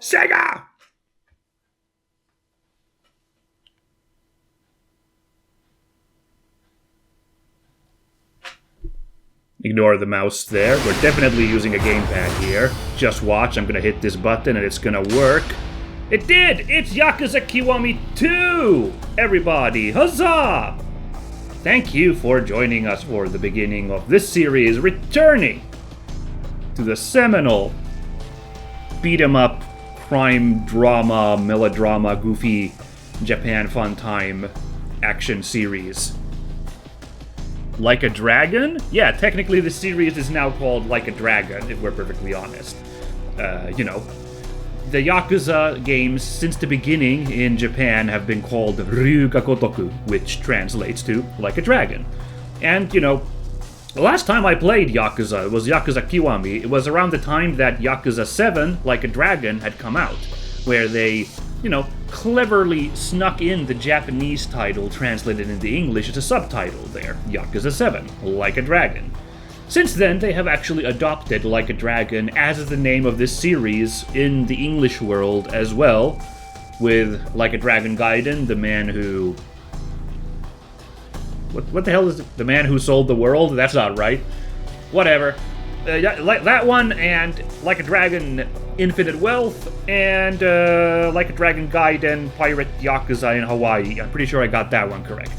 Sega! Ignore the mouse there. We're definitely using a gamepad here. Just watch, I'm gonna hit this button and it's gonna work. It did! It's Yakuza Kiwami 2! Everybody, huzzah! Thank you for joining us for the beginning of this series, returning to the seminal beat-em-up, crime, drama, melodrama, goofy, Japan fun time action series. Like a Dragon? Yeah, technically the series is now called Like a Dragon, if we're perfectly honest. The Yakuza games since the beginning in Japan have been called Ryuga Gotoku, which translates to Like a Dragon. And, the last time I played Yakuza was Yakuza Kiwami. It was around the time that Yakuza 7, Like a Dragon, had come out, where they, cleverly snuck in the Japanese title translated into English as a subtitle there, Yakuza 7, Like a Dragon. Since then, they have actually adopted Like a Dragon as the name of this series in the English world as well, with Like a Dragon Gaiden, the man who... What the hell is it? The man who sold the world? That's not right. Whatever. Like that one, and Like a Dragon Infinite Wealth, and Like a Dragon Gaiden Pirate Yakuza in Hawaii. I'm pretty sure I got that one correct.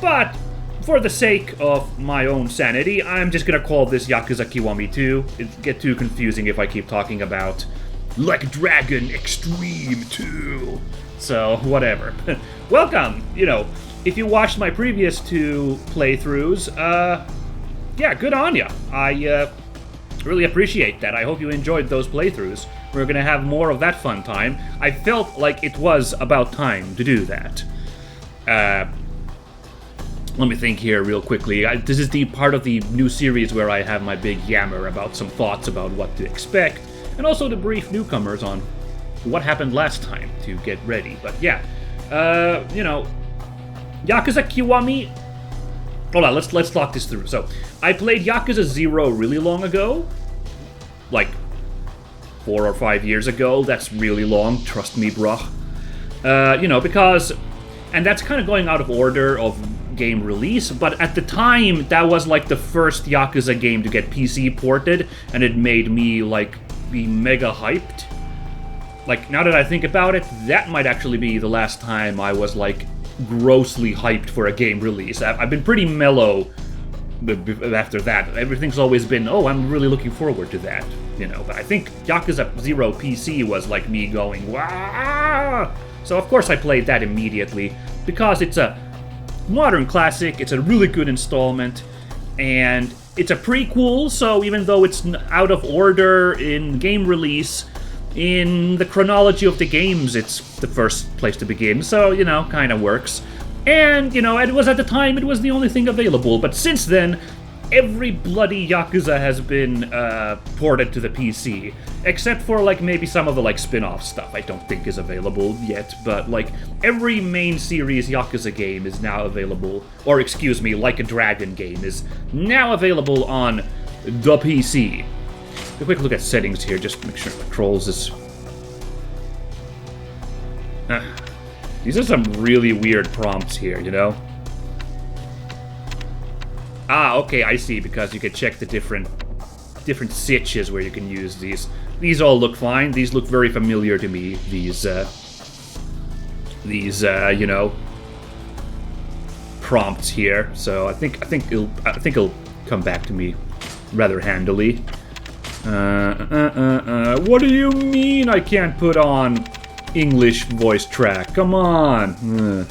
But for the sake of my own sanity, I'm just gonna call this Yakuza Kiwami 2. It'll get too confusing if I keep talking about Like a Dragon Extreme 2. So, whatever. Welcome! If you watched my previous two playthroughs, yeah, good on ya. I really appreciate that. I hope you enjoyed those playthroughs. We're gonna have more of that fun time. I felt like it was about time to do that. Let me think here real quickly. This is the part of the new series where I have my big yammer about some thoughts about what to expect, and also to brief newcomers on what happened last time to get ready. But yeah, Yakuza Kiwami... Hold on, let's talk this through. So, I played Yakuza 0 really long ago. Like, 4 or 5 years ago. That's really long, trust me, bruh. Because... And that's kind of going out of order of game release, but at the time, that was like the first Yakuza game to get PC ported, and it made me, be mega hyped. Now that I think about it, that might actually be the last time I was, grossly hyped for a game release. I've been pretty mellow after that. Everything's always been, I'm really looking forward to that, But I think Yakuza 0 PC was me going, wow! So of course I played that immediately, because it's a modern classic, it's a really good installment, and it's a prequel, so even though it's out of order in game release, in the chronology of the games, it's the first place to begin, so, kind of works. And, it was at the time, it was the only thing available, but since then, every bloody Yakuza has been ported to the PC, except for, maybe some of the, spin-off stuff I don't think is available yet, but, every main series Yakuza game is now available, or excuse me, Like a Dragon game is now available on the PC. A quick look at settings here, just to make sure controls is... These are some really weird prompts here, Ah, okay, I see, because you can check the different sitches where you can use these. These all look fine. These look very familiar to me. These prompts here. So I think it'll come back to me rather handily. What do you mean I can't put on English voice track? Come on.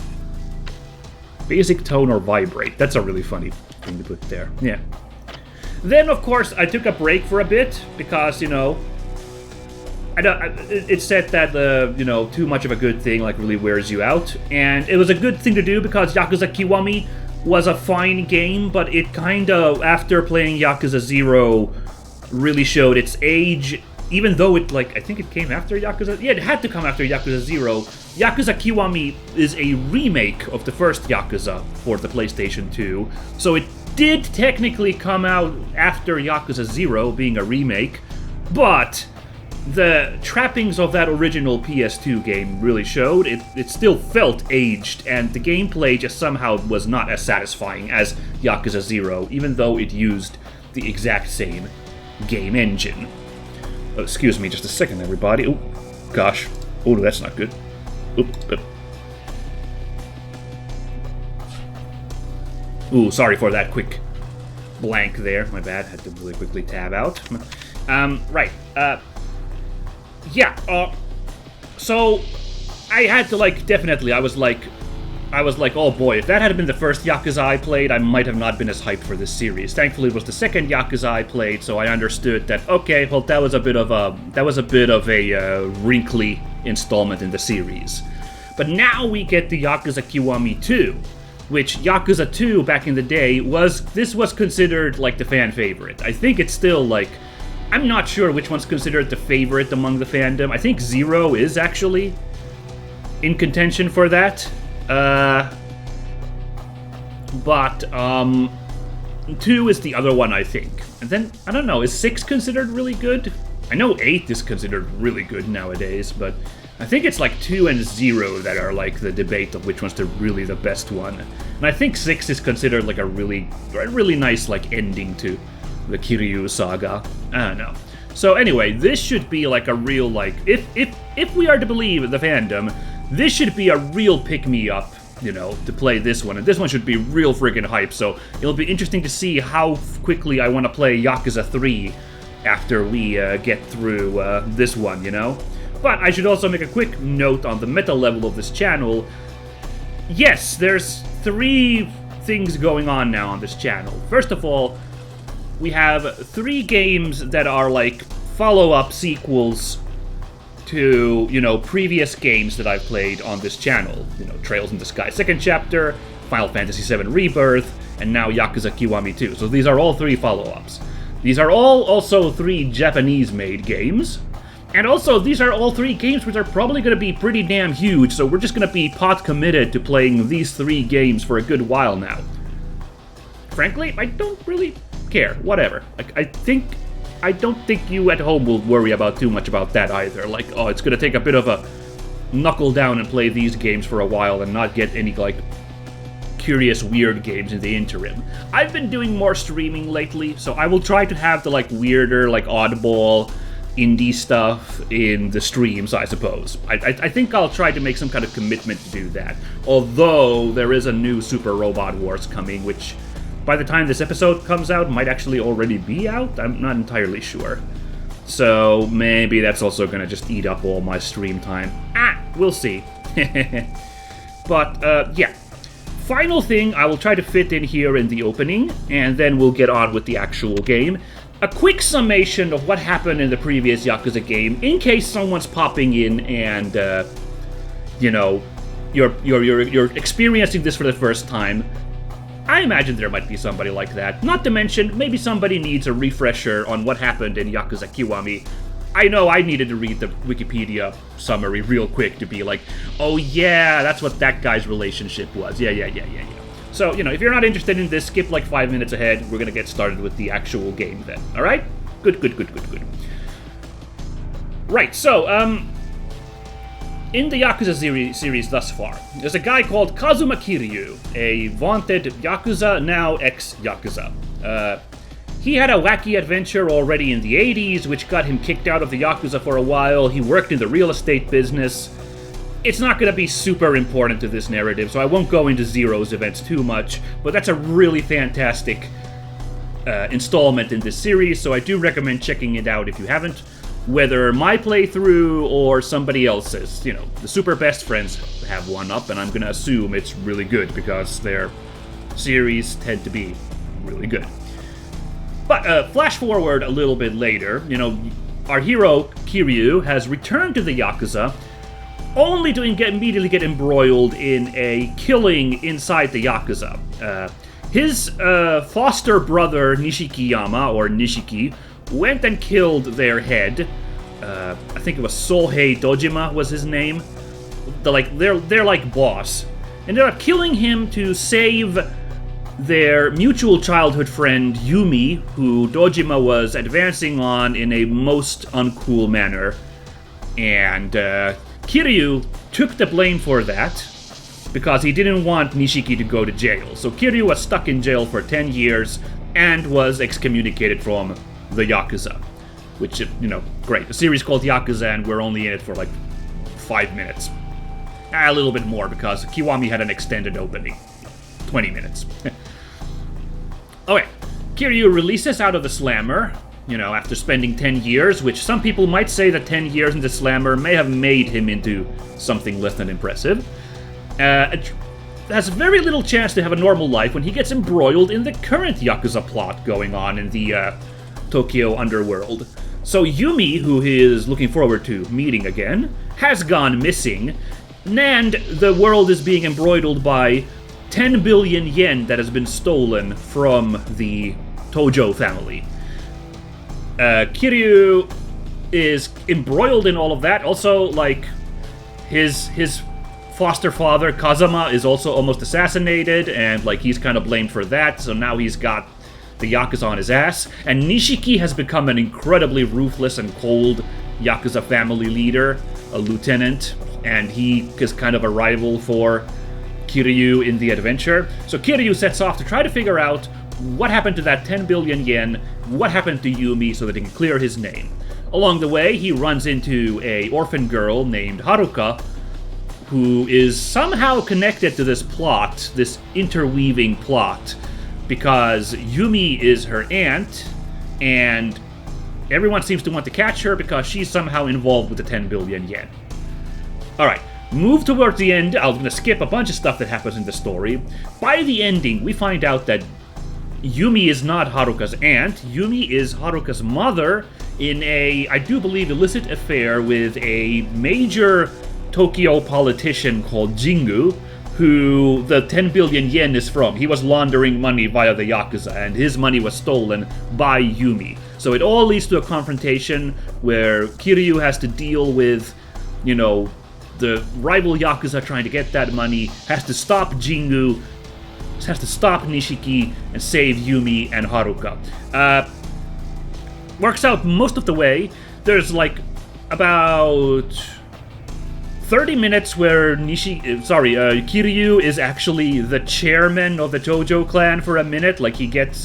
Basic tone or vibrate. That's a really funny thing to put there. Yeah. Then, of course, I took a break for a bit because, it said that too much of a good thing really wears you out, and it was a good thing to do because Yakuza Kiwami was a fine game, but it kind of, after playing Yakuza 0, really showed its age. Even though it, I think it came after Yakuza... Yeah, it had to come after Yakuza 0. Yakuza Kiwami is a remake of the first Yakuza for the PlayStation 2. So it did technically come out after Yakuza 0, being a remake. But the trappings of that original PS2 game really showed. It still felt aged, and the gameplay just somehow was not as satisfying as Yakuza 0, even though it used the exact same game engine. Oh, excuse me just a second, everybody. Oh, gosh. Oh, that's not good. Ooh, sorry for that quick blank there. My bad. Had to really quickly tab out. Right. So I had to definitely. I was like, oh boy, if that had been the first Yakuza I played, I might have not been as hyped for this series. Thankfully, it was the second Yakuza I played, so I understood that. Okay, well, that was a bit of a wrinkly installment in the series. But now we get the Yakuza Kiwami 2, which Yakuza 2 back in the day was considered the fan favorite. I think it's still I'm not sure which one's considered the favorite among the fandom. I think 0 is actually in contention for that. But 2 is the other one, I think. And then, I don't know, is 6 considered really good? I know 8 is considered really good nowadays, but I think it's 2 and 0 that are the debate of which one's really the best one. And I think 6 is considered a really nice ending to the Kiryu saga. I don't know. So anyway, this should be a real if we are to believe the fandom, this should be a real pick-me-up, to play this one. And this one should be real friggin' hype, so it'll be interesting to see how quickly I want to play Yakuza 3 after we get through this one, But I should also make a quick note on the meta level of this channel. Yes, there's 3 things going on now on this channel. First of all, we have 3 games that are follow-up sequels to, previous games that I've played on this channel. Trails in the Sky Second Chapter, Final Fantasy VII Rebirth, and now Yakuza Kiwami 2. So these are all 3 follow-ups. These are all also 3 Japanese-made games. And also, these are all 3 games which are probably going to be pretty damn huge, so we're just going to be pot committed to playing these 3 games for a good while now. Frankly, I don't really care. Whatever. I don't think you at home will worry about too much about that either. Oh, it's gonna take a bit of a knuckle down and play these games for a while and not get any, curious, weird games in the interim. I've been doing more streaming lately, so I will try to have the, weirder, oddball, indie stuff in the streams, I suppose. I think I'll try to make some kind of commitment to do that. Although, there is a new Super Robot Wars coming, which by the time this episode comes out, might actually already be out? I'm not entirely sure. So maybe that's also gonna just eat up all my stream time. We'll see. But, yeah. Final thing I will try to fit in here in the opening, and then we'll get on with the actual game. A quick summation of what happened in the previous Yakuza game, in case someone's popping in and, you're experiencing this for the first time. I imagine there might be somebody like that. Not to mention, maybe somebody needs a refresher on what happened in Yakuza Kiwami. I know I needed to read the Wikipedia summary real quick to be oh yeah, that's what that guy's relationship was. Yeah. So, if you're not interested in this, skip 5 minutes ahead. We're gonna get started with the actual game then. Alright? Good. Right, so, in the Yakuza series thus far, there's a guy called Kazuma Kiryu, a vaunted Yakuza, now ex-Yakuza. He had a wacky adventure already in the 80s, which got him kicked out of the Yakuza for a while. He worked in the real estate business. It's not going to be super important to this narrative, so I won't go into Zero's events too much, but that's a really fantastic installment in this series, so I do recommend checking it out if you haven't. Whether my playthrough or somebody else's, the super best friends have one up, and I'm gonna assume it's really good because their series tend to be really good. But flash forward a little bit later, our hero Kiryu has returned to the Yakuza, only to immediately get embroiled in a killing inside the Yakuza. His foster brother Nishikiyama, or Nishiki, went and killed their head. I think it was Sohei Dojima was his name. Their boss. Ended up killing him to save their mutual childhood friend Yumi, who Dojima was advancing on in a most uncool manner. And Kiryu took the blame for that because he didn't want Nishiki to go to jail. So Kiryu was stuck in jail for 10 years and was excommunicated from the Yakuza. Which, great. A series called Yakuza, and we're only in it for like 5 minutes. A little bit more because Kiwami had an extended opening. 20 minutes. Okay, Kiryu releases out of the slammer, after spending 10 years, which some people might say that 10 years in the slammer may have made him into something less than impressive. Has very little chance to have a normal life when he gets embroiled in the current Yakuza plot going on in the Tokyo underworld. So Yumi, who he is looking forward to meeting again, has gone missing, and the world is being embroiled by 10 billion yen that has been stolen from the Tojo family. Kiryu is embroiled in all of that. Also, his foster father, Kazuma, is also almost assassinated, and, he's kind of blamed for that, so now he's got the Yakuza on his ass. And Nishiki has become an incredibly ruthless and cold Yakuza family leader, a lieutenant, and he is kind of a rival for Kiryu in the adventure. So Kiryu sets off to try to figure out what happened to that 10 billion yen, what happened to Yumi, so that he can clear his name. Along the way, he runs into a orphan girl named Haruka, who is somehow connected to this plot, this interweaving plot, because Yumi is her aunt, and everyone seems to want to catch her because she's somehow involved with the 10 billion yen. Alright, move towards the end. I'm going to skip a bunch of stuff that happens in the story. By the ending, we find out that Yumi is not Haruka's aunt. Yumi is Haruka's mother in a, I do believe, illicit affair with a major Tokyo politician called Jingu, who the 10 billion yen is from. He was laundering money via the Yakuza, and his money was stolen by Yumi. So it all leads to a confrontation where Kiryu has to deal with, the rival Yakuza trying to get that money, has to stop Jingu, has to stop Nishiki, and save Yumi and Haruka. Works out most of the way. There's about 30 minutes where Kiryu is actually the chairman of the Tojo clan for a minute. He gets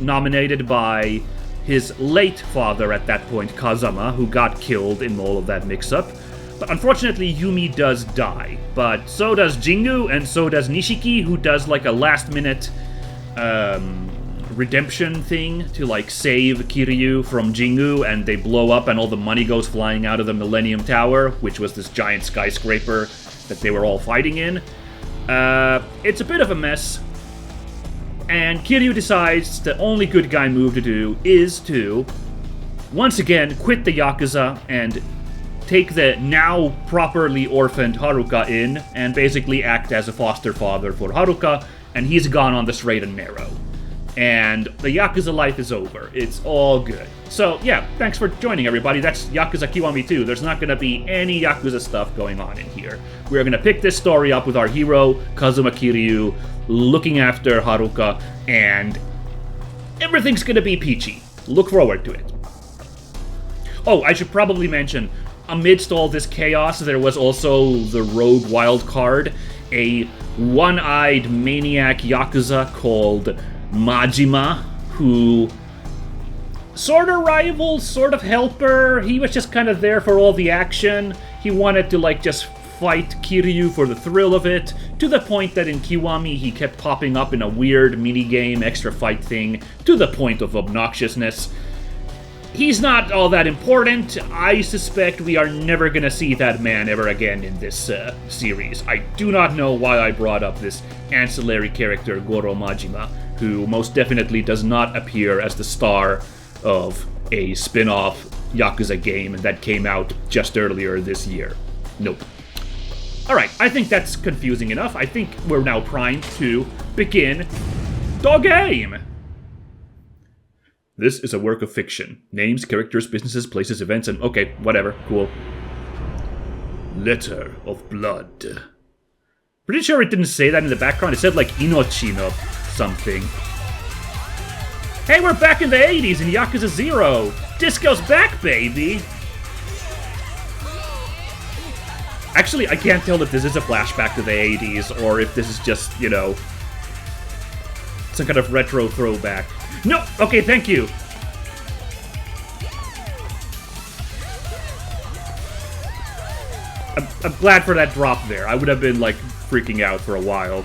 nominated by his late father at that point, Kazuma, who got killed in all of that mix-up. But unfortunately, Yumi does die. But so does Jingu, and so does Nishiki, who does a last-minute redemption thing to save Kiryu from Jingu, and they blow up and all the money goes flying out of the Millennium Tower, which was this giant skyscraper that they were all fighting in. It's a bit of a mess, and Kiryu decides the only good guy move to do is to once again quit the Yakuza and take the now properly orphaned Haruka in and basically act as a foster father for Haruka, and he's gone on the straight and narrow. And the Yakuza life is over. It's all good. So, yeah, thanks for joining, everybody. That's Yakuza Kiwami 2. There's not going to be any Yakuza stuff going on in here. We're going to pick this story up with our hero, Kazuma Kiryu, looking after Haruka, and everything's going to be peachy. Look forward to it. Oh, I should probably mention, amidst all this chaos, there was also the rogue wild card, a one-eyed maniac Yakuza called Majima, who sort of rival, sort of helper. He was just kind of there for all the action. He wanted to just fight Kiryu for the thrill of it, to the point that in Kiwami he kept popping up in a weird minigame extra fight thing, to the point of obnoxiousness. He's not all that important. I suspect we are never gonna see that man ever again in this series. I do not know why I brought up this ancillary character, Goro Majima, who most definitely does not appear as the star of a spin-off Yakuza game that came out just earlier this year. Nope. Alright, I think that's confusing enough. I think we're now primed to begin the game! This is a work of fiction. Names, characters, businesses, places, events, and... okay, whatever, cool. Letter of Blood. Pretty sure it didn't say that in the background. It said like Inochino something. Hey, we're back in the 80s in Yakuza 0. Disco's back, baby. Actually, I can't tell if this is a flashback to the 80s or if this is just, you know, some kind of retro throwback. No! Okay, thank you. I'm glad for that drop there. I would have been, like, freaking out for a while.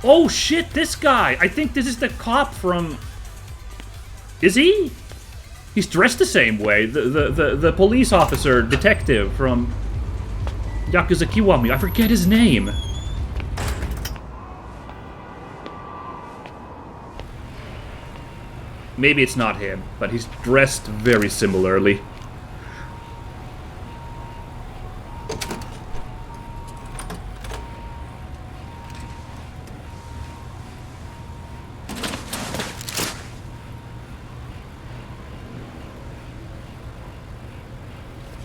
Oh, shit, this guy! I think this is the cop from... Is he? He's dressed the same way. The police officer, detective from Yakuza Kiwami. I forget his name. Maybe it's not him, but he's dressed very similarly.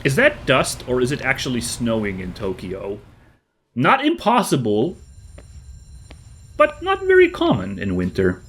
Is that dust, or is it actually snowing in Tokyo? Not impossible, but not very common in winter.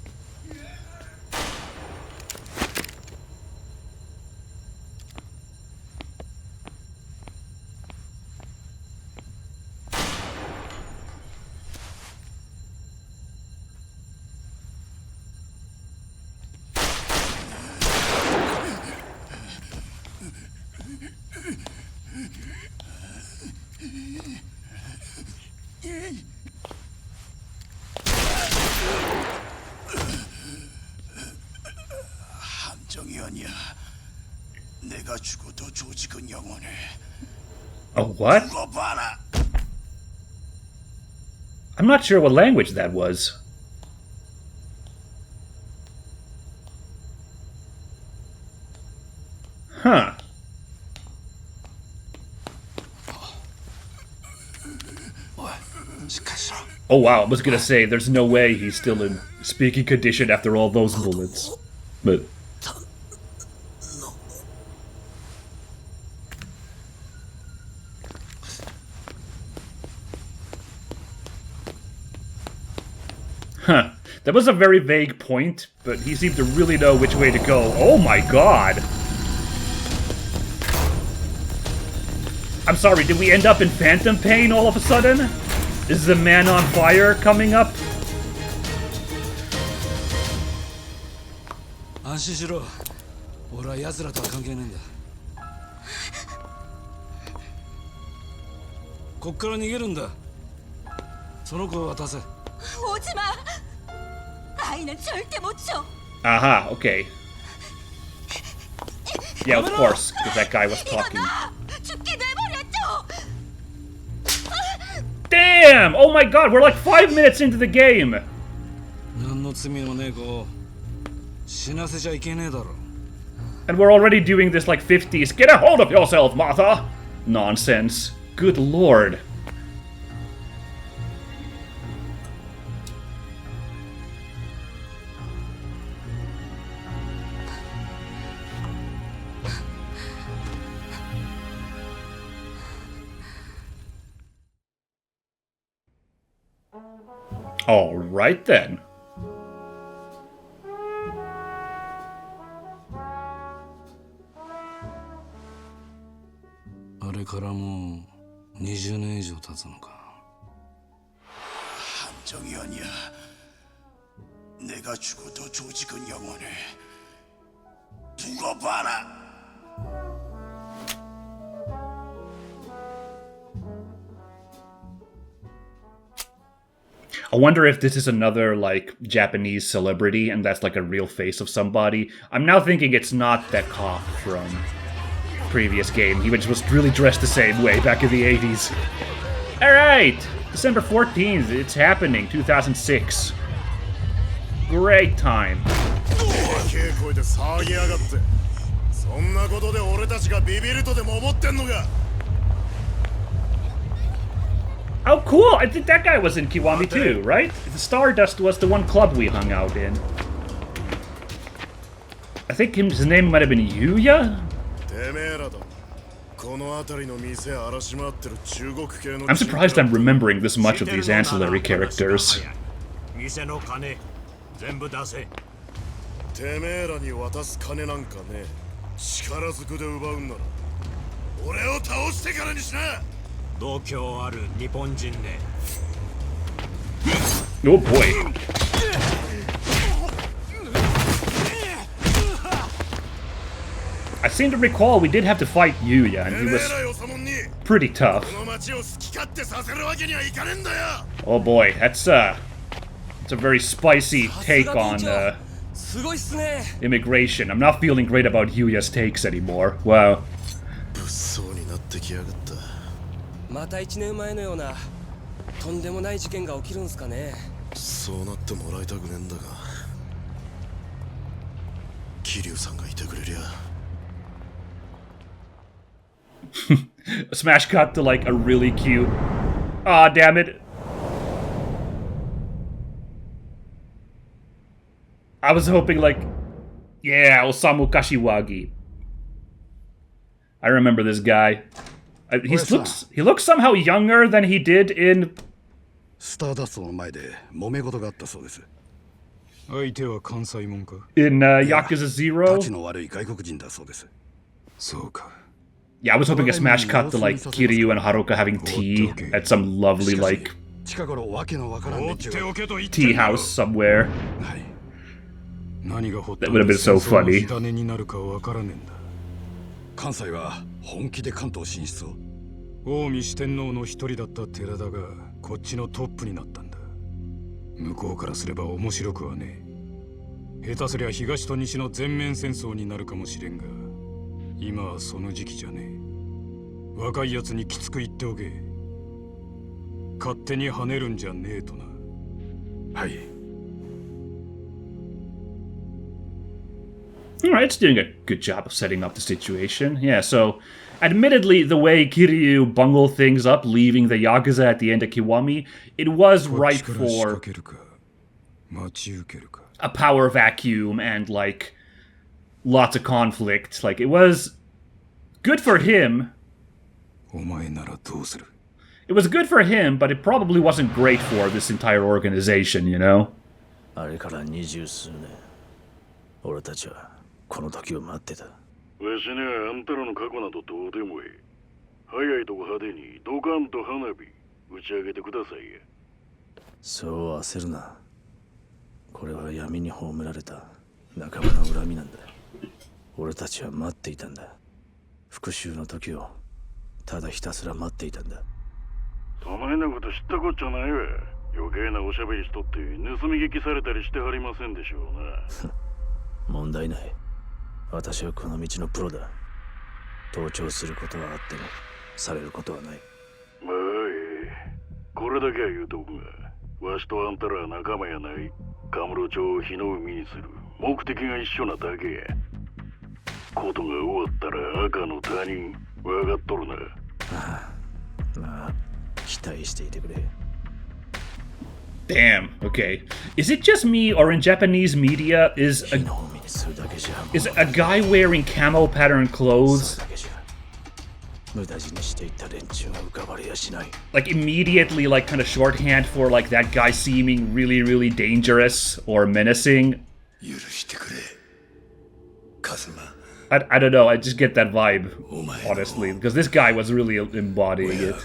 Oh, what? I'm not sure what language that was. Huh. Oh wow, I was gonna say, there's no way he's still in speaking condition after all those bullets. But... Huh. That was a very vague point, but he seemed to really know which way to go. Oh my god! I'm sorry, did we end up in Phantom Pain all of a sudden? Is the Man on Fire coming up? 安心しろ。俺は奴らとは関係ねえんだ。こっから逃げるんだ。その子を渡せ。 Aha, okay. Yeah, of course, because that guy was talking. Damn! Oh my god, we're like 5 minutes into the game! And we're already doing this like 50s. Get a hold of yourself, Martha! Nonsense. Good lord. All right then. I wonder if this is another, like, Japanese celebrity, and that's, like, a real face of somebody. I'm now thinking it's not that cop from previous game. He was really dressed the same way back in the 80s. Alright! December 14th, it's happening, 2006. Great time. Oh, cool! I think that guy was in Kiwami too, right? The Stardust was the one club we hung out in. I think his name might have been Yuya? I'm surprised I'm remembering this much of these ancillary characters. 店の金全部出せ。てめえらに渡す金なんかね。力ずくで奪うんなら俺を倒してからにしな。度胸ある日本人ね。Oh boy. I seem to recall we did have to fight Yuya, and he was pretty tough. Oh boy, that's a very spicy take on immigration. I'm not feeling great about Yuya's takes anymore. Wow. また1年前のようなとんでもない事件が起きるんすかね。そうなってもらいたくねえんだが、桐生さんがいてくれりゃ。Smash cut to like a really cute. Aw, damn it. I was hoping like, yeah, Osamu Kashiwagi. I remember this guy. He looks somehow younger than he did in. スターダストの前で揉め事があったそうです。相手は関西もんか。In Yakuza 0. 立ちの悪い外国人だそうです。そうか。Yeah, I was hoping a smash cut to like Kiryu and Haruka having tea at some lovely like tea house somewhere. That would have been so funny. 関西は本気で関東進出を。近江四天王の一人だった寺田がこっちのトップになったんだ。向こうからすれば面白くはねえ。下手すりゃ東と西の全面戦争になるかもしれんが、今はその時期じゃねえ。若いやつにきつく言っておけ。勝手に跳ねるんじゃねえとな。はい。Alright, it's doing a good job of setting up the situation. Yeah, so admittedly, the way Kiryu bungled things up, leaving the Yakuza at the end of Kiwami, it was ripe for a power vacuum and, like, lots of conflict. Like, it was good for him. It was good for him, but it probably wasn't great for this entire organization, you know? あれから20数年、俺たちはこの時を待ってた。わしにはあんたらの過去などどうでもいい。早いとこ派手にドカンと花火打ち上げてくださいや。そう焦るな。これは闇に葬られた仲間の恨みなんだ。俺たちは待っていたんだ。復讐の時をただひたすら待っていたんだ。お前のこと知ったこっちゃないわ。余計なおしゃべりしとって盗み聞きされたりしてはりませんでしょうな。問題ない。私はこの道のプロだ。盗聴することはあってもされることはない。まあいい。これだけは言うとくが、わしとあんたらは仲間やない。カムロ町を火の海にする目的が一緒なだけや。ことが終わったら赤の他人分かっとるな。ああ、まあ期待していてくれ。Damn, okay. Is it just me, or in Japanese media, is a guy wearing camo pattern clothes like immediately like kind of shorthand for like that guy seeming really, really dangerous or menacing? I don't know, I just get that vibe, honestly, because this guy was really embodying it.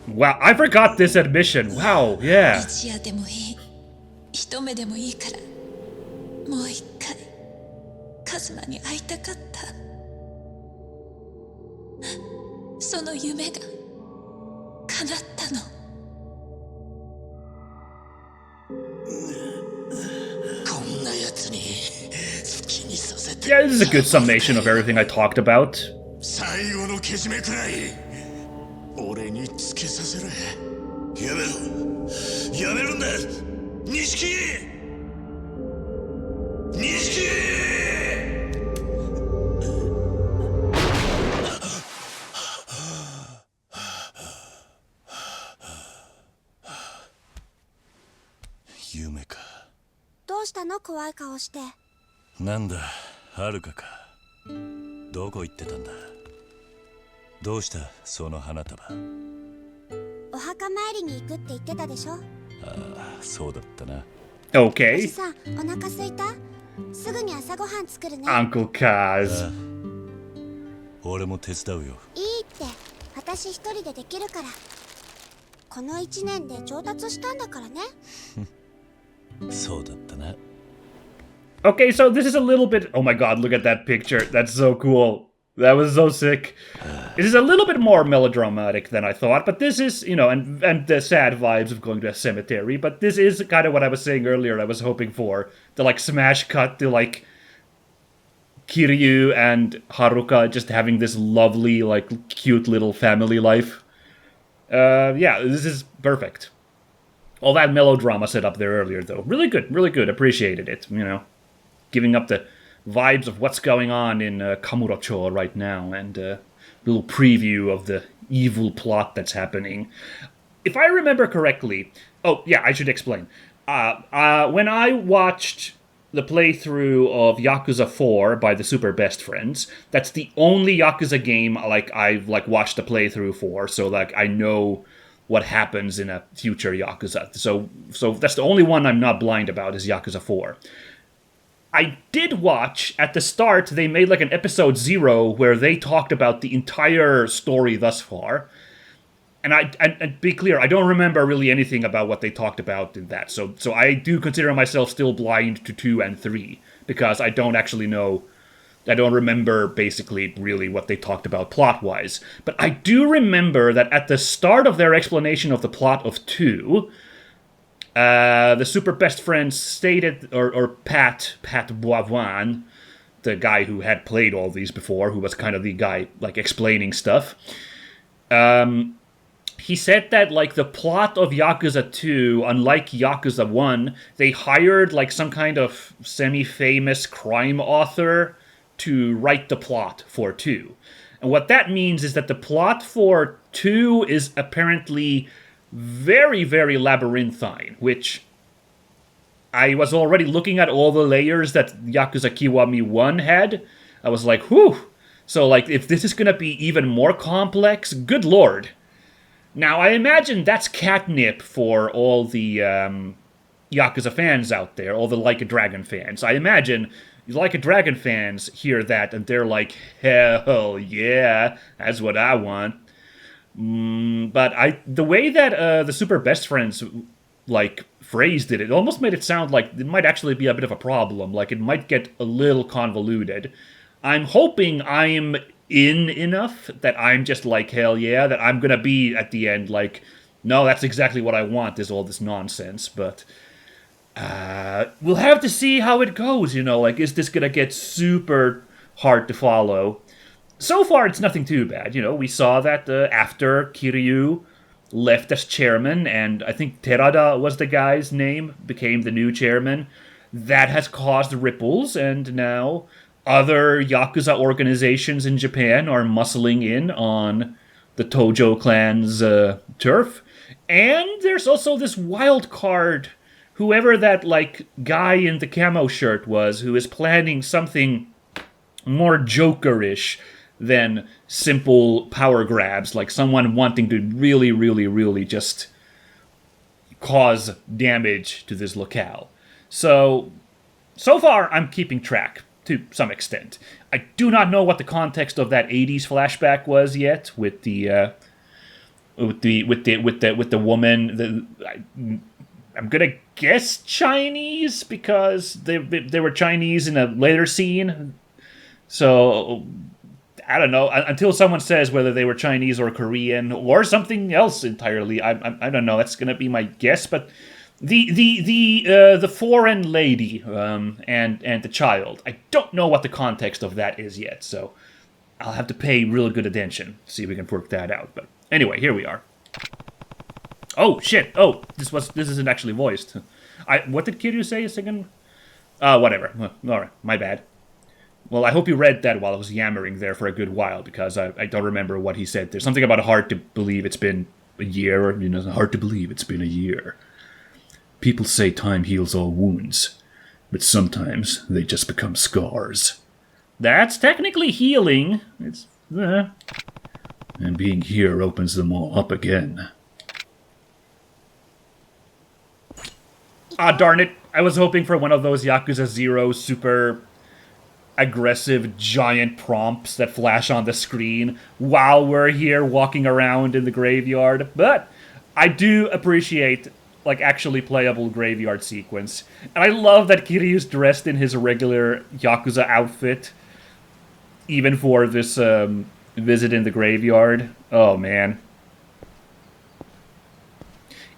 Wow, I forgot this admission. Wow, yeah. 一夜でもいい、一目でもいいから、もう一回、カズマに会いたかった。その夢が叶ったの。こんな奴に好きにさせて。Yeah, this is a good summation of everything I talked about. 最後のけじめくらい。俺につけさせる。やめろ。やめるんだ。錦錦。夢か。どうしたしたの怖い顔して。なんだ、はるかか。どこ行ってたんだ。どうしたその花束。お墓参りに行くって言ってたでしょ。ああ、そうだったな。Okay. おじさん、お腹すいた？すぐに朝ごはん作るね。Uncle Kaz. 俺も手伝うよ。いいって、私一人でできるから。この1年で上達したんだからね。そうだったな。Okay, so this is a little bit... Oh my god, look at that picture. That's so cool. That was so sick. It is a little bit more melodramatic than I thought, but this is, you know, and the sad vibes of going to a cemetery, but this is kind of what I was saying earlier I was hoping for. The, like, smash cut to, like, Kiryu and Haruka just having this lovely, like, cute little family life. Yeah, this is perfect. All that melodrama set up there earlier, though. Really good. Appreciated it, you know. Giving up the vibes of what's going on in Kamurocho right now, and a little preview of the evil plot that's happening. If I remember correctly... Oh, yeah, I should explain. When I watched the playthrough of Yakuza 4 by the Super Best Friends, that's the only Yakuza game I've watched the playthrough for, so like I know what happens in a future Yakuza. So that's the only one I'm not blind about is Yakuza 4. I did watch, at the start, they made like an episode 0 where they talked about the entire story thus far. And be clear, I don't remember really anything about what they talked about in that. So I do consider myself still blind to 2 and 3, because I don't actually know, I don't remember basically really what they talked about plot-wise. But I do remember that at the start of their explanation of the plot of 2... the Super Best Friends stated, or Pat Boivin, the guy who had played all these before, who was kind of the guy, like, explaining stuff, he said that, like, the plot of Yakuza 2, unlike Yakuza 1, they hired, like, some kind of semi-famous crime author to write the plot for 2. And what that means is that the plot for 2 is apparently very, very labyrinthine, which I was already looking at all the layers that Yakuza Kiwami 1 had. I was like, whew. So, like, if this is gonna be even more complex, good lord. Now, I imagine that's catnip for all the Yakuza fans out there, all the Like a Dragon fans. I imagine Like a Dragon fans hear that and they're like, hell yeah, that's what I want. But the way that the Super Best Friends, like, phrased it, it almost made it sound like it might actually be a bit of a problem. Like, it might get a little convoluted. I'm hoping I'm in enough that I'm just like, hell yeah, that I'm gonna be, at the end, like, no, that's exactly what I want, is all this nonsense, but... we'll have to see how it goes, you know, like, is this gonna get super hard to follow? So far, it's nothing too bad. You know, we saw that after Kiryu left as chairman, and I think Terada was the guy's name, became the new chairman, that has caused ripples, and now other Yakuza organizations in Japan are muscling in on the Tojo clan's turf. And there's also this wild card, whoever that, like, guy in the camo shirt was, who is planning something more Joker-ish than simple power grabs, like someone wanting to really, really, really just cause damage to this locale. So far, I'm keeping track to some extent. I do not know what the context of that 80s flashback was yet with the woman. I'm gonna guess Chinese because they were Chinese in a later scene. So I don't know, until someone says whether they were Chinese or Korean or something else entirely. I don't know. That's gonna be my guess. But the foreign lady and the child, I don't know what the context of that is yet. So I'll have to pay really good attention to see if we can work that out. But anyway, here we are. Oh shit! Oh, this isn't actually voiced. What did Kiryu say a second? Whatever. All right, my bad. Well, I hope you read that while I was yammering there for a good while, because I don't remember what he said. There's something about hard to believe it's been a year, or, you know, hard to believe it's been a year. People say time heals all wounds. but sometimes they just become scars. That's technically healing. It's and being here opens them all up again. Ah, darn it. I was hoping for one of those Yakuza 0 super aggressive giant prompts that flash on the screen while we're here walking around in the graveyard. But I do appreciate, like, actually playable graveyard sequence. And I love that Kiryu's dressed in his regular Yakuza outfit, even for this visit in the graveyard. Oh, man.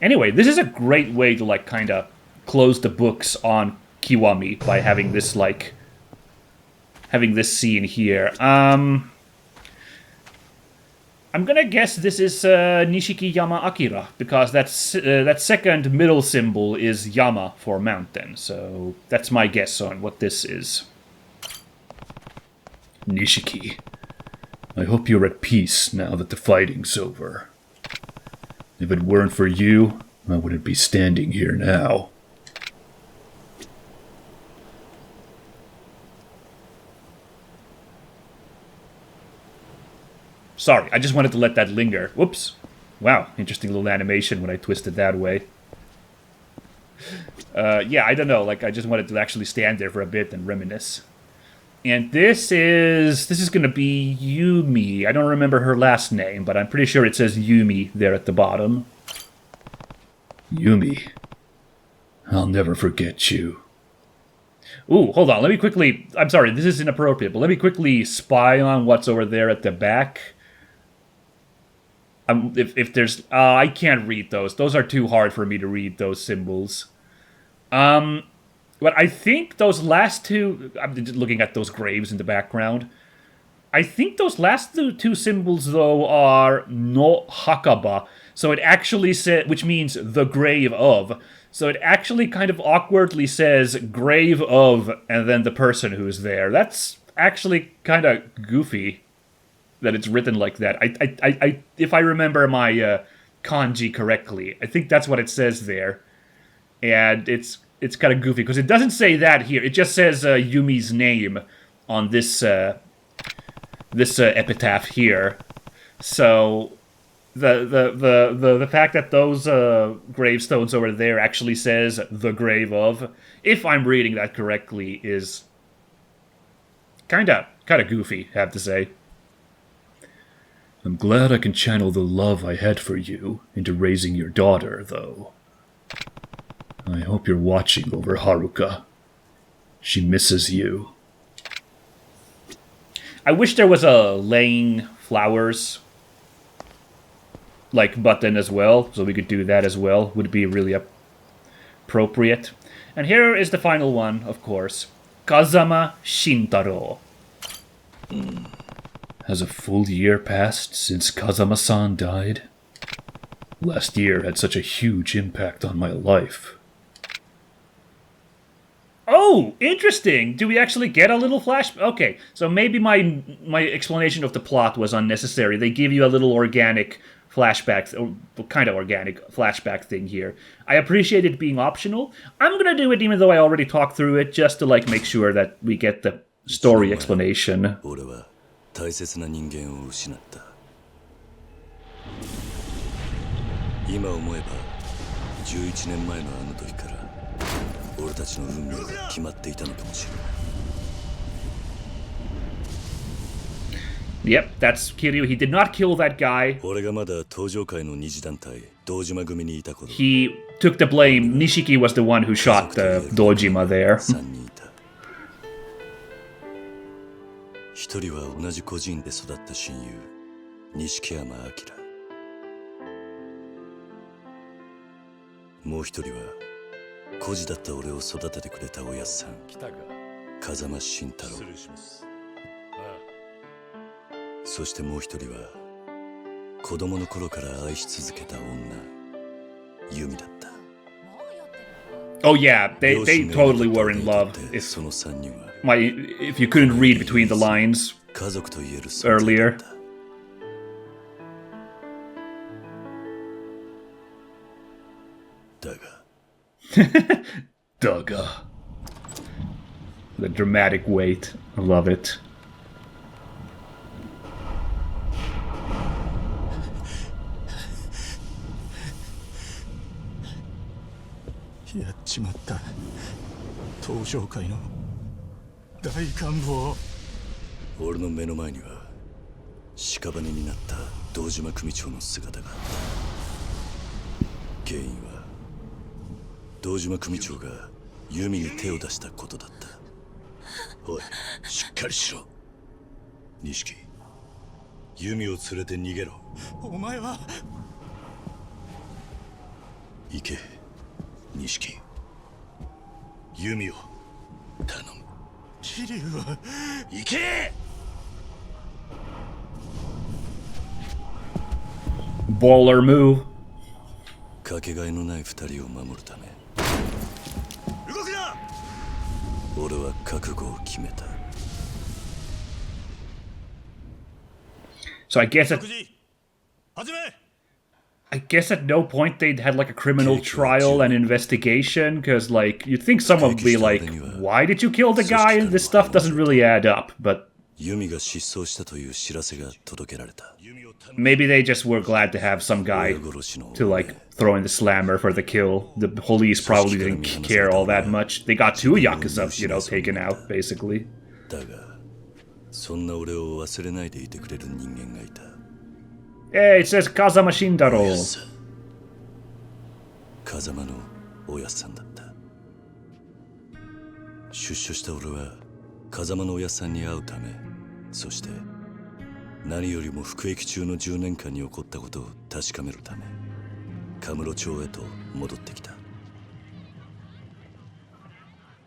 Anyway, this is a great way to, like, kind of close the books on Kiwami by having this, like, having this scene here. I'm gonna guess this is Nishiki Yama Akira, because that second middle symbol is Yama for mountain, so that's my guess on what this is. Nishiki, I hope you're at peace now that the fighting's over. If it weren't for you, I wouldn't be standing here now. Sorry, I just wanted to let that linger. Whoops. Wow, interesting little animation when I twisted that way. Yeah, I don't know, like, I just wanted to actually stand there for a bit and reminisce. And this is gonna be Yumi. I don't remember her last name, but I'm pretty sure it says Yumi there at the bottom. Yumi. I'll never forget you. Ooh, hold on, let me quickly... I'm sorry, this is inappropriate, but let me quickly spy on what's over there at the back. If there's... I can't read those. Those are too hard for me to read, those symbols. But I think those last two... I'm just looking at those graves in the background. I think those last two symbols, though, are no hakaba. So it actually says... Which means the grave of. So it actually kind of awkwardly says grave of and then the person who's there. That's actually kind of goofy that it's written like that. I if I remember my kanji correctly, I think that's what it says there. And it's kind of goofy because it doesn't say that here. It just says Yumi's name on this this epitaph here. So the fact that those gravestones over there actually says the grave of, if I'm reading that correctly, is kind of goofy, I have to say. I'm glad I can channel the love I had for you into raising your daughter, though. I hope you're watching over Haruka. She misses you. I wish there was a laying flowers like button as well, so we could do that as well. Would be really appropriate. And here is the final one, of course. Kazama Shintaro. Has a full year passed since Kazama-san died? Last year had such a huge impact on my life. Oh, interesting! Do we actually get a little flash? Okay, so maybe my explanation of the plot was unnecessary. They give you a little organic flashback, or kind of organic flashback thing here. I appreciate it being optional. I'm gonna do it even though I already talked through it, just to like make sure that we get the story explanation. 大切な人間を失った。今思えば11年前のあの時から俺たちの運命が決まっていたのかもしれない。 Yep, that's Kiryu. He did not kill that guy. 俺がまだ登場界の二次団体堂島組にいた頃。 He took the blame. Nishiki was the one who shot Dojima there. 一人は同じ孤児院で育った親友錦山明。もう一人は孤児だった俺を育ててくれたおやっさん風間慎太郎。そしてもう一人は子供の頃から愛し続けた女由美だった。 Oh yeah, they totally were in love. If you couldn't read between the lines earlier. Daga. The dramatic weight. I love it. やっちまった。東上界の大官房。俺の目の前には屍になった堂島組長の姿があった。原因は堂島組長が弓に手を出したことだった。おい、しっかりしろ。錦、弓を連れて逃げろ。お前は。行け、錦。弓を頼む。桐生は。行け。Baller move. かけがえのない二人を守るため、動くな。俺は覚悟を決めた。So I guess at 始め。at no point they'd had like a criminal trial and investigation, because like you'd think someone would be like, why did you kill the guy? And this stuff doesn't really add up, but 弓が失踪したという知らせが届けられた。 maybe they just were glad to have some guy to like throw in the slammer for the kill. The police probably didn't care all that much. They got two Yakuza, you know, taken out, basically. だが、そんな俺を忘れないでいてくれる人間がいた。 Hey, it says Kazuma Shintaro. 風間のおやっさんだった。出所した俺は風間のおやっさんに会うため、そして何よりも服役中の10年間に起こったことを確かめるため、カムロ町へと戻ってきた。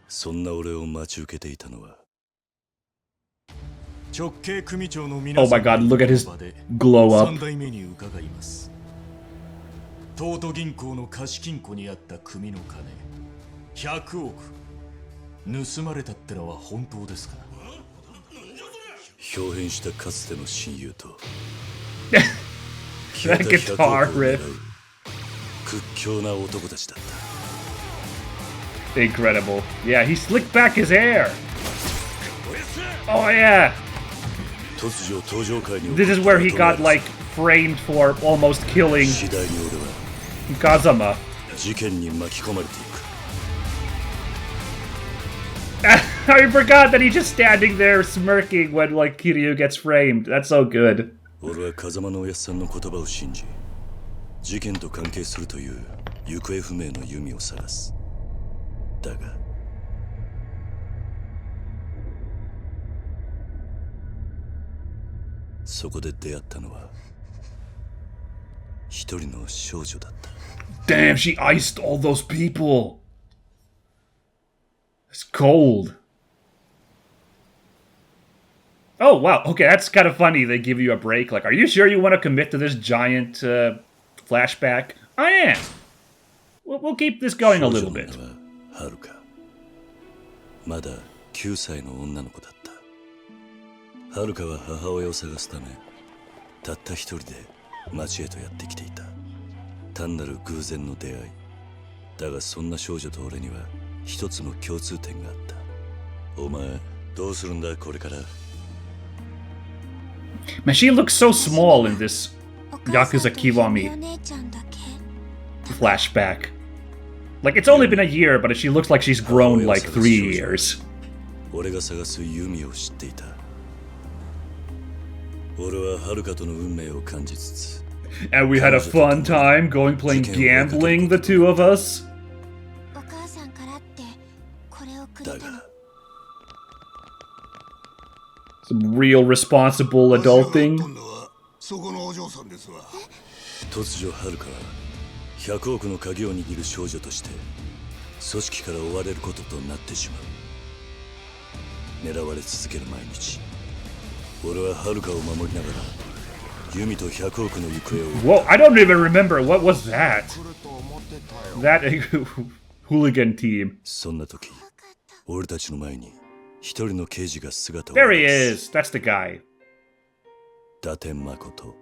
そんな俺を待ち受けていたのは、 直系組長の皆 Oh さ my ん god, look at his glow 3 up. 代目に伺います。東都銀行の貸金庫にあった組の金100億盗まれたってのは本当ですか？表変したかつての親友と That guitar riff. 屈強な男たちだった。 Incredible. Yeah, he slicked back his hair. Oh yeah. 突如登場界に This is where he got like framed for almost killing 次第に俺は Kazuma. 事件に巻き込まれていく。 I forgot that he's just standing there smirking when like Kiryu gets framed. That's so good. 俺は風間のおやっさんの言葉を信じ、事件と関係するという行方不明の弓を探す。だがそこで出会ったのは一人の少女だった。 Damn, she iced all those people. It's cold. Oh, wow. Okay, that's kind of funny. They give you a break. Like, are you sure you want to commit to this giant flashback? I am. We'll keep this going a little bit. はるか。まだ9歳の女の子だった。はるかは母親を探すため、たった一人で町へとやってきていた。単なる偶然の出会い。だがそんな少女と俺には一つの共通点があった。お前、どうするんだこれから。 Man, she looks so small in this Yakuza Kiwami flashback. Like, it's only been a year, but she looks like she's grown like 3 years. 俺が探す弓を知っていた。俺ははるかとの運命を感じつつ。 And we had a fun time going playing gambling, the two of us. お母さんからってこれをくれたの。 Some real responsible adulting. そこのお嬢さんですわ。突如はるかは100億の鍵を握る少女として組織から追われることとなってしまう。狙われ続ける毎日。俺ははるかを守りながら弓と100億の行方を。 Whoa, I don't even remember. What was that? That hooligan team. そんな時、俺たちの前に一人の刑事が姿を There 現 he す。 is. That's the guy. 伊達誠、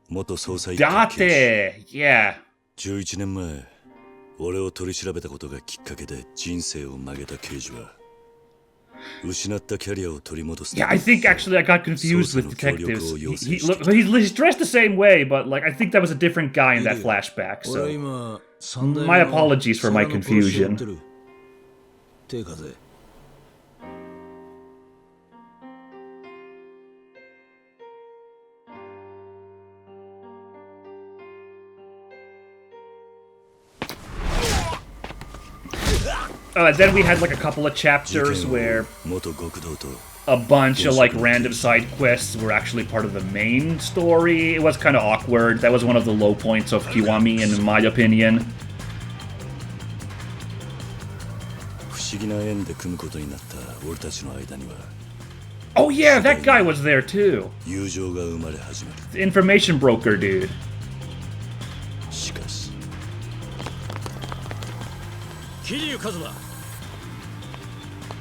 元捜査一課刑事。 Date. Yeah. 11年前、俺を取り調べたことがきっかけで人生を曲げた刑事は Yeah, I think actually I got confused with detectives. He's dressed the same way, but like I think that was a different guy in that flashback. So my apologies for my confusion. Then we had like a couple of chapters where a bunch of like random side quests were actually part of the main story. It was kind of awkward. That was one of the low points of Kiwami, in my opinion. Oh yeah, that guy was there too. The information broker dude. Kiryu Kazuma.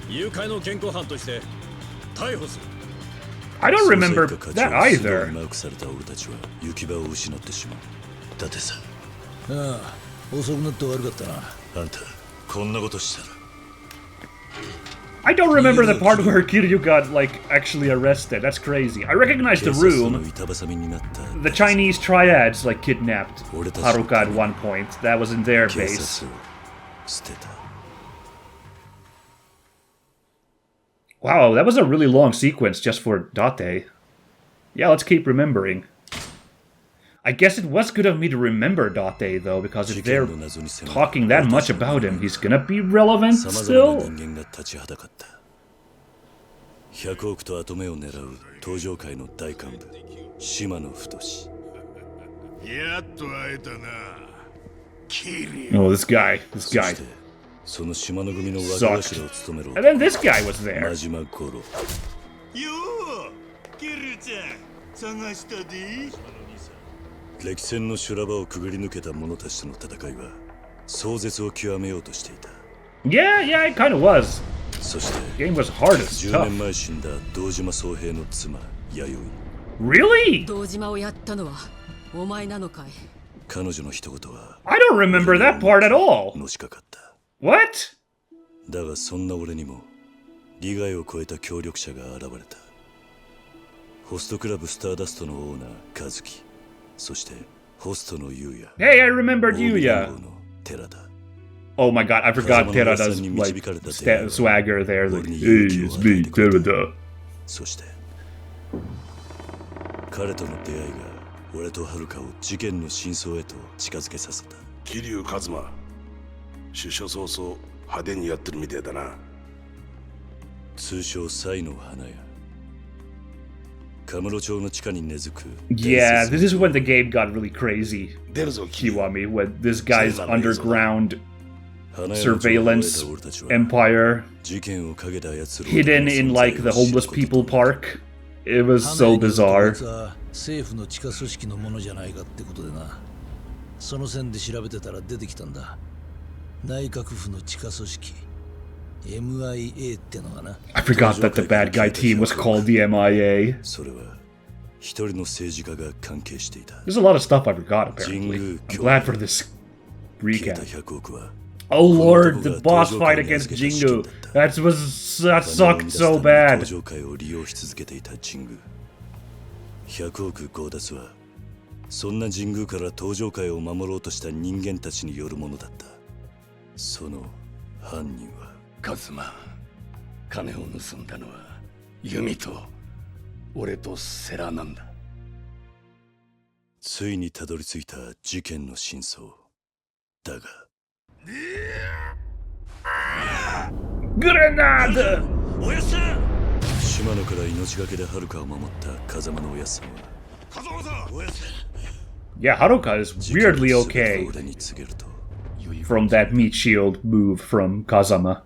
誘拐の現行犯として逮捕する。 I don't remember that either. I don't remember the part where Kiryu got, like, actually arrested. That's crazy. I recognize the room. The Chinese triads, like, kidnapped Haruka at one point. That was in their base. Wow, that was a really long sequence just for Date. Yeah, let's keep remembering. I guess it was good of me to remember Date, though, because if they're talking that much about him, he's gonna be relevant still? Oh, this guy. Sucked. And then this guy was there. Yeah, it kind of was. The game was hard as tough. Really? I don't remember that part at all. What? だがそんな俺にも利害を超えた協力者が現れた。ホストクラブスターダストのオーナーカズキ、そしてホストのユウヤ。Hey, I remembered Yuya. Oh my god, I forgot Terada's like swagger there. Like, hey, it's me, Terada. そして彼との出会いが俺とハルカを事件の真相へと近づけさせた。桐生一馬。出所早々派手にやってるみてえだな。通称サイの花屋。カムロ町の地下に根付く。Yeah, this is when the game got really crazy. Kiwami, when this guy's underground surveillance empire hidden in like the homeless people park. It was so bizarre. 政府の地下組織のものじゃないかってことでな。その線で調べてたら出てきたんだ。内閣府の地下組織 MIA ってのがな。I forgot that the bad guy team was called the MIA. それは一人の政治家が関係していた。There's a lot of stuff I forgot apparently. I'm glad for this recap. Oh lord, the boss fight against Jingu. That sucked so bad. 100億強奪はそんな神宮から登場界を守ろうとした人間たちによるものだった。その犯人はカズマ。金を盗んだのはユミと俺とセラなんだ。ついにたどり着いた事件の真相だが。Grenade! おやっさん。島野から命がけでハルカを守った風間のおやっさんは。風間さん。おやっさん。Yeah, Haruka is weirdly okay from that meat shield move from Kazama.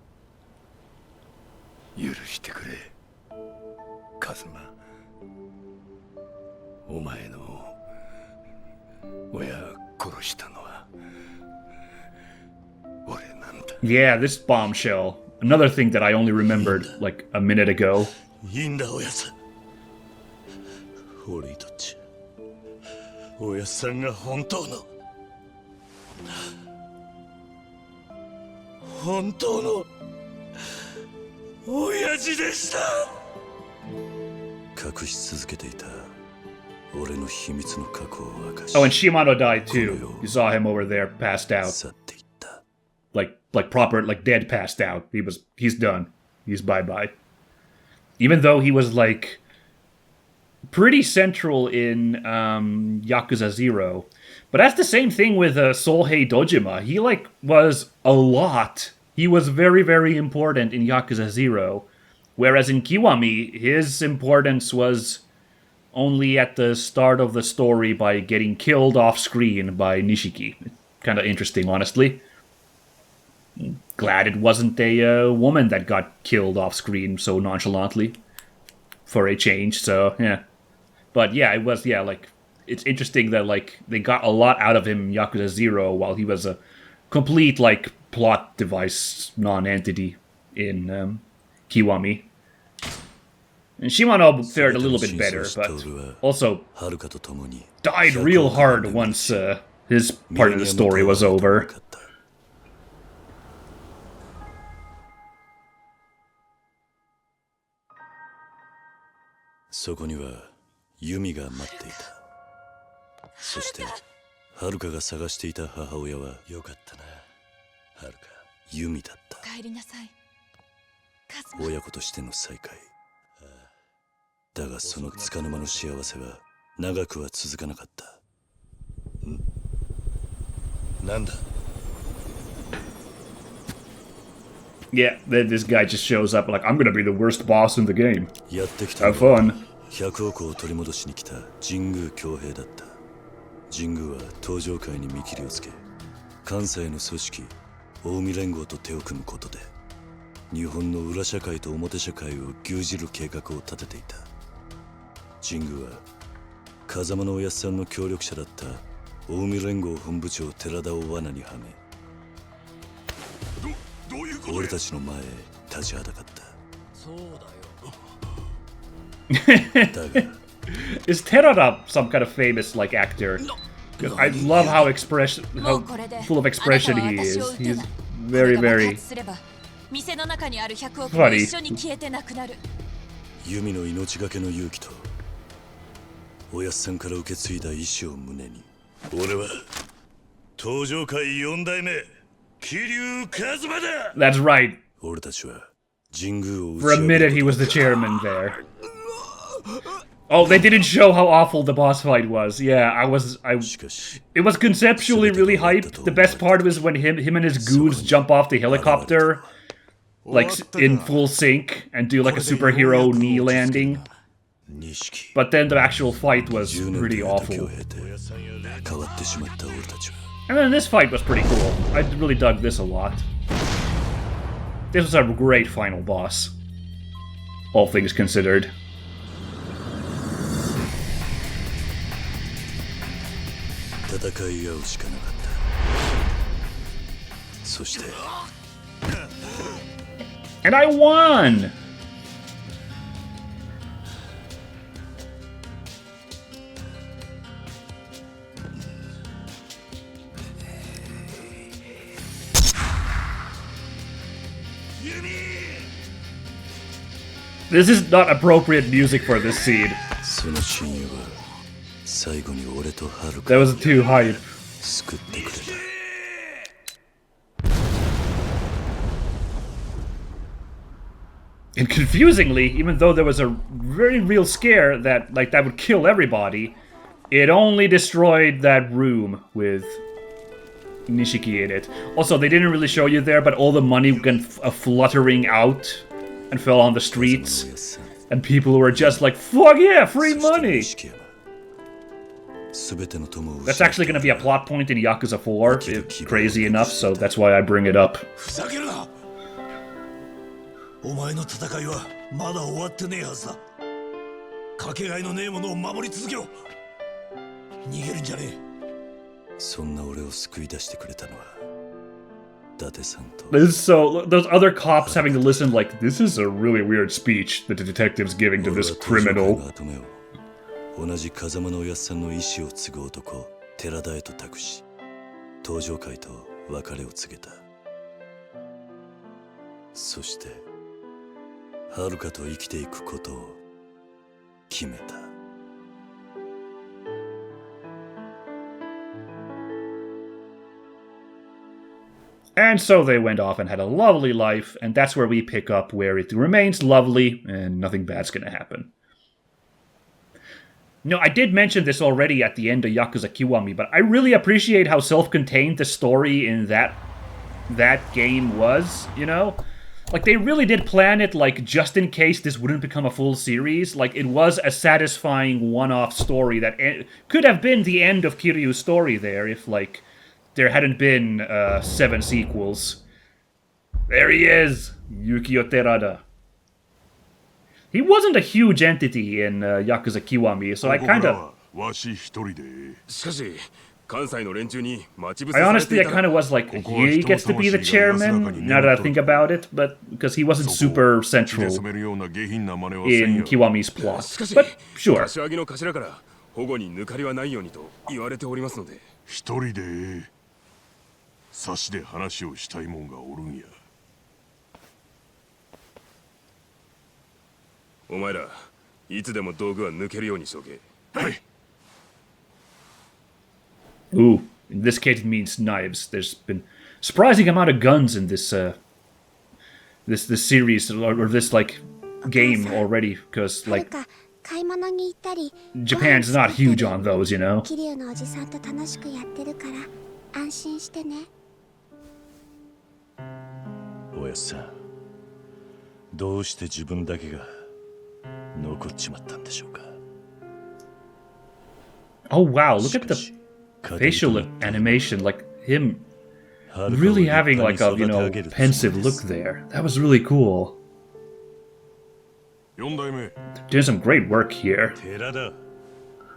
許してくれ、カズマ。お前の親殺したのは俺なんだ。 Yeah, this bombshell. Another thing that I only remembered like a minute ago. いいんだおやっさん。俺にとっちゃおやっさんが本当の親父でした。隠し続けていた俺の秘密の過去を明かし。Oh, and Shimano died too. You saw him over there, passed out. Like proper, like dead, passed out. He's done. He's bye-bye. Even though he was like pretty central in Yakuza 0. But that's the same thing with Solhei Dojima. He like was a lot. He was very, very important in Yakuza 0. Whereas in Kiwami, his importance was only at the start of the story by getting killed off screen by Nishiki. Kind of interesting, honestly. Glad it wasn't a woman that got killed off screen so nonchalantly. For a change, so yeah. But yeah, it was, yeah, like, it's interesting that, like, they got a lot out of him in Yakuza 0 while he was a complete, like, plot device non-entity in Kiwami. And Shimano fared a little bit better, but also died real hard once his part of the story was over. そこにはユミが待っていた。そしてハルカが探していた母親はよかったな。ハルカ、ユミだった。帰りなさい。親子としての再会。だがその束の間の幸せは長くは続かなかった。なんだ。Yeah, then this guy just shows up like, I'm gonna be the worst boss in the game. Have fun. 100億を取り戻しに来た神宮強兵だった。神宮は登場界に見切りをつけ、関西の組織近江連合と手を組むことで日本の裏社会と表社会を牛耳る計画を立てていた。神宮は風間のおやっさんの協力者だった近江連合本部長寺田を罠にはめ、俺たちの前へ立ちはだかった。そうだよ。Is Terada some kind of famous like actor? I love how full of expression he is. He's very, very funny. ユミの命がけの勇気とおやっさんから受け継いだ意志を胸に、俺は登場界4代目桐生一馬だ。 That's right. 俺たちは神宮を For a minute he was the chairman there. Oh, they didn't show how awful the boss fight was. Yeah, it was conceptually really hyped. The best part was when him and his goons jump off the helicopter, like in full sync, and do like a superhero knee landing. But then the actual fight was pretty awful. And then this fight was pretty cool. I really dug this a lot. This was a great final boss, all things considered. 戦い合うしかなかった。そして And I won! This is not appropriate music for this scene. That was too hype. And confusingly, even though there was a very real scare that that would kill everybody, it only destroyed that room with Nishiki in it. Also, they didn't really show you there, but all the money went fluttering out and fell on the streets, and people were just like, fuck yeah, free money! That's actually going to be a plot point in Yakuza 4, crazy enough, so that's why I bring it up. So, those other cops having to listen like, this is a really weird speech that the detective's giving to this criminal. 同じ風間のおやっさんの意志を継ぐ男寺田へと託し、登場会と別れを告げた。そしてはるかと生きていくことを決めた。And so they went off and had a lovely life, and that's where we pick up, where it remains lovely and nothing bad's gonna happen. No, I did mention this already at the end of Yakuza Kiwami, but I really appreciate how self-contained the story in that game was, you know? Like, they really did plan it, like, just in case this wouldn't become a full series. Like, it was a satisfying one-off story that could have been the end of Kiryu's story there if, like, there hadn't been 7 sequels. There he is! Yukio Terada. He wasn't a huge entity in Yakuza Kiwami, so I kind of... I honestly, I kind of was like, he gets to be the chairman, now that I think about it, but because he wasn't super central in Kiwami's plot. But sure. 差しで話をしたいもんがおるんや。お前らいつでも道具は抜けるようにしとけ。はい。 Ooh, in this case it means knives. There's been surprising amount of guns in this this series or this like game already, because like Japan's not huge on those, you know. 桐生のおじさんと楽しくやってるから安心してね。 おやっさん、どうして自分だけが残っちまったんでしょうか。 Oh wow, look at the facial animation, like him really having like a, you know, pensive look there. That was really cool. Doing some great work here.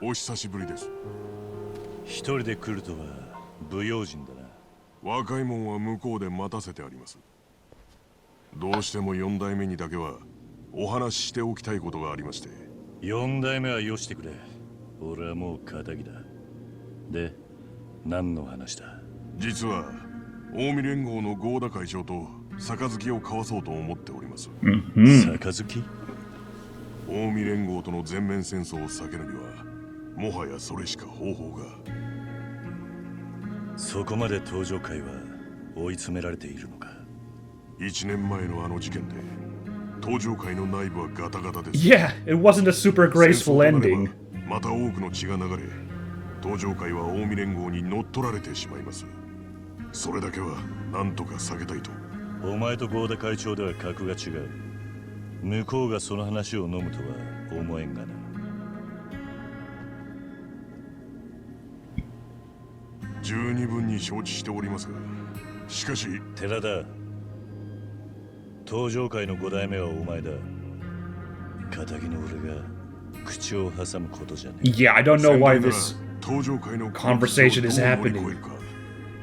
お久しぶりです。一人で来るとは不用心だな。若いもんは向こうで待たせてあります。 どうしても4代目にだけはお話ししておきたいことがありまして。4代目はよしてくれ。俺はもう仇だ。で、何の話だ。実は近江連合の合田会長と杯を交わそうと思っております。杯？近江連合との全面戦争を避けるにはもはやそれしか方法が。そこまで登場会は追い詰められているのか。 1年前のあの事件で登場会の内部はガタガタです。 Yeah, it wasn't a super graceful ending. また多くの血が流れ、登場会は近江連合に乗っ取られてしまいます。それだけは何とか避けたいと。お前と合田会長では格が違う。向こうがその話を飲むとは思えんがな。十二分に承知しておりますが、しかし寺田。 登場界の5代目はお前だ。仇の俺が口を挟むことじゃねえ。 Yeah, I don't know why this conversation is happening.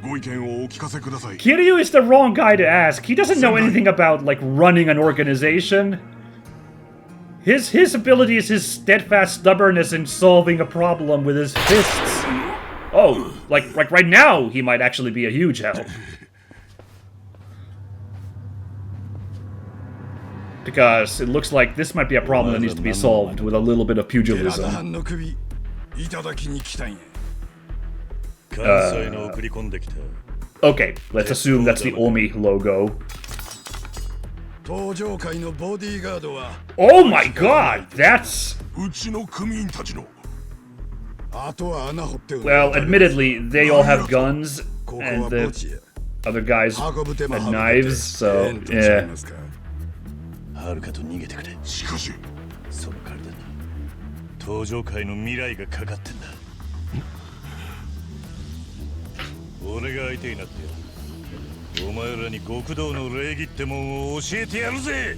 ご意見をお聞かせください。 Kiryu is the wrong guy to ask. He doesn't know anything about like running an organization. His ability is his steadfast stubbornness in solving a problem with his fists. Oh, like right now he might actually be a huge help. Because it looks like this might be a problem that needs to be solved with a little bit of pugilism. Okay, let's assume that's the Omi logo. Oh my god, that's... Well, admittedly, they all have guns, and the other guys had knives, so, yeah. はるかと逃げてくれ。しかし、その体に登場界の未来がかかってんだ。俺が相手になってやる。お前らに極道の礼儀ってもんを教えてやるぜ。